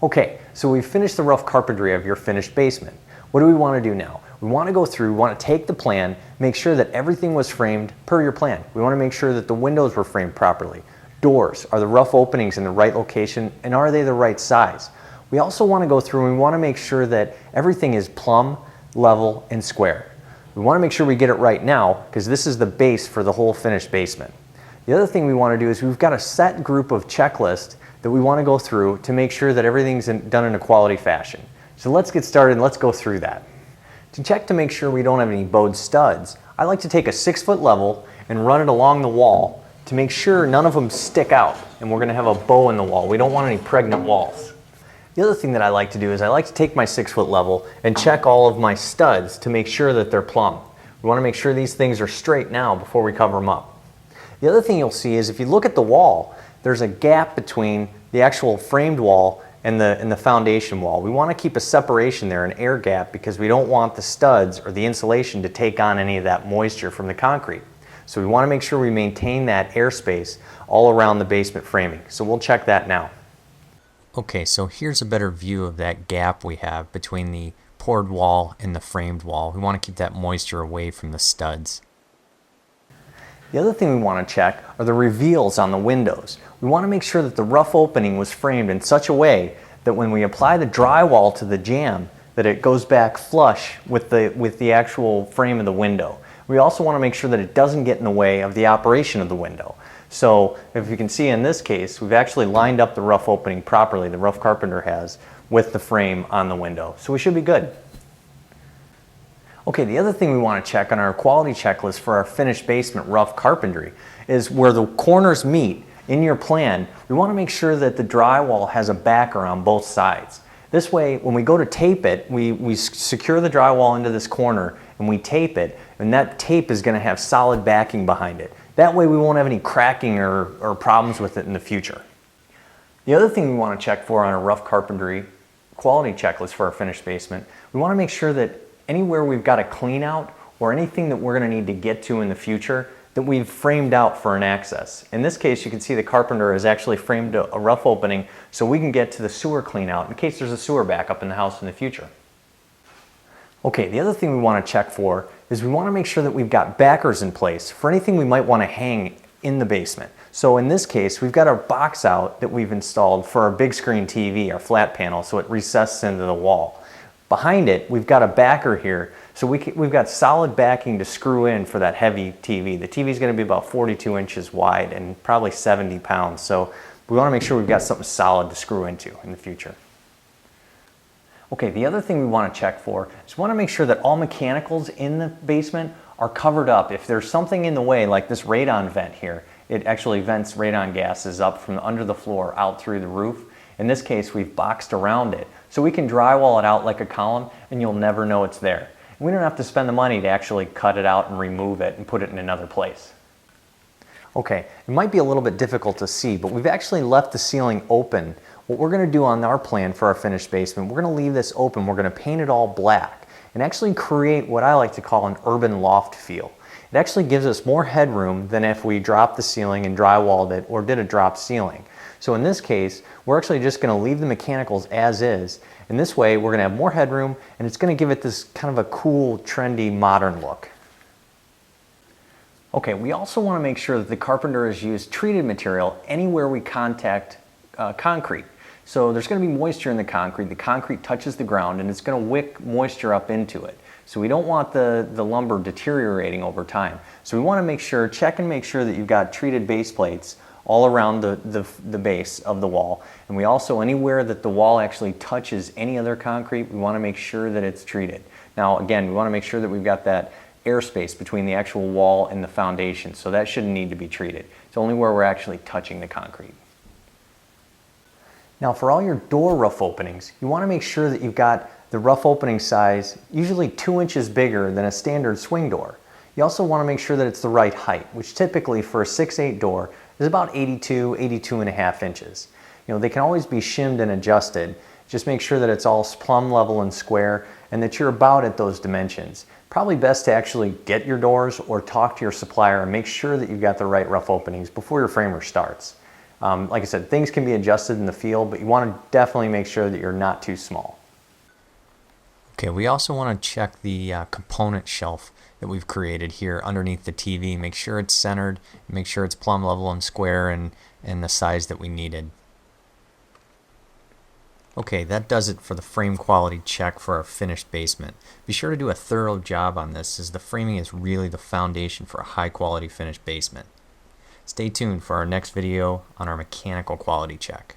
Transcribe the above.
Okay, so we've finished the rough carpentry of your finished basement. What do we want to do now? We want to go through, we want to take the plan, make sure that everything was framed per your plan. We want to make sure that the windows were framed properly. Doors, are the rough openings in the right location and are they the right size? We also want to go through and we want to make sure that everything is plumb, level, and square. We want to make sure we get it right now because this is the base for the whole finished basement. The other thing we want to do is we've got a set group of checklists that we want to go through to make sure that everything's done in a quality fashion. So let's get started and let's go through that. To check to make sure we don't have any bowed studs, I like to take a 6-foot level and run it along the wall to make sure none of them stick out and we're going to have a bow in the wall. We don't want any pregnant walls. The other thing that I like to do is I like to take my 6-foot level and check all of my studs to make sure that they're plumb. We want to make sure these things are straight now before we cover them up. The other thing you'll see is if you look at the wall, there's a gap between the actual framed wall and the foundation wall. We want to keep a separation there, an air gap, because we don't want the studs or the insulation to take on any of that moisture from the concrete. So we want to make sure we maintain that airspace all around the basement framing. So we'll check that now. Okay, so here's a better view of that gap we have between the poured wall and the framed wall. We want to keep that moisture away from the studs. The other thing we want to check are the reveals on the windows. We want to make sure that the rough opening was framed in such a way that when we apply the drywall to the jamb, that it goes back flush with the actual frame of the window. We also want to make sure that it doesn't get in the way of the operation of the window. So if you can see in this case, we've actually lined up the rough opening properly, the rough carpenter has, with the frame on the window. So we should be good. Okay, the other thing we want to check on our quality checklist for our finished basement rough carpentry is where the corners meet in your plan. We want to make sure that the drywall has a backer on both sides. This way, when we go to tape it, we secure the drywall into this corner and we tape it, and that tape is going to have solid backing behind it. That way we won't have any cracking or problems with it in the future. The other thing we want to check for on a rough carpentry quality checklist for our finished basement, we want to make sure that anywhere we've got a clean out or anything that we're going to need to get to in the future, that we've framed out for an access. In this case, you can see the carpenter has actually framed a rough opening so we can get to the sewer clean out in case there's a sewer backup in the house in the future. Okay, the other thing we want to check for is we want to make sure that we've got backers in place for anything we might want to hang in the basement. So in this case, we've got our box out that we've installed for our big screen TV, our flat panel, so it recesses into the wall. Behind it, we've got a backer here, so we've got solid backing to screw in for that heavy TV. The TV is going to be about 42 inches wide and probably 70 pounds, so we want to make sure we've got something solid to screw into in the future. Okay, the other thing we want to check for is we want to make sure that all mechanicals in the basement are covered up. If there's something in the way, like this radon vent here, it actually vents radon gases up from under the floor out through the roof. In this case, we've boxed around it, so we can drywall it out like a column and you'll never know it's there. We don't have to spend the money to actually cut it out and remove it and put it in another place. Okay, it might be a little bit difficult to see, but we've actually left the ceiling open. What we're going to do on our plan for our finished basement, we're going to leave this open. We're going to paint it all black and actually create what I like to call an urban loft feel. It actually gives us more headroom than if we dropped the ceiling and drywalled it or did a drop ceiling. So in this case, we're actually just going to leave the mechanicals as is. And this way, we're going to have more headroom and it's going to give it this kind of a cool, trendy, modern look. Okay, we also want to make sure that the carpenter has used treated material anywhere we contact concrete. So there's going to be moisture in the concrete touches the ground and it's going to wick moisture up into it. So we don't want the lumber deteriorating over time. So we want to make sure, check and make sure that you've got treated base plates all around the base of the wall. And we also, anywhere that the wall actually touches any other concrete, we want to make sure that it's treated. Now again, we want to make sure that we've got that airspace between the actual wall and the foundation, so that shouldn't need to be treated. It's only where we're actually touching the concrete. Now for all your door rough openings, you want to make sure that you've got the rough opening size usually 2 inches bigger than a standard swing door. You also want to make sure that it's the right height, which typically for a 6/8 door is about 82.5 inches. You know, they can always be shimmed and adjusted. Just make sure that it's all plumb level and square and that you're about at those dimensions. Probably best to actually get your doors or talk to your supplier and make sure that you've got the right rough openings before your framer starts. Like I said, things can be adjusted in the field, but you want to definitely make sure that you're not too small. Okay, we also want to check the component shelf that we've created here underneath the TV. Make sure it's centered, make sure it's plumb level and square and the size that we needed. Okay, that does it for the frame quality check for our finished basement. Be sure to do a thorough job on this, as the framing is really the foundation for a high quality finished basement. Stay tuned for our next video on our mechanical quality check.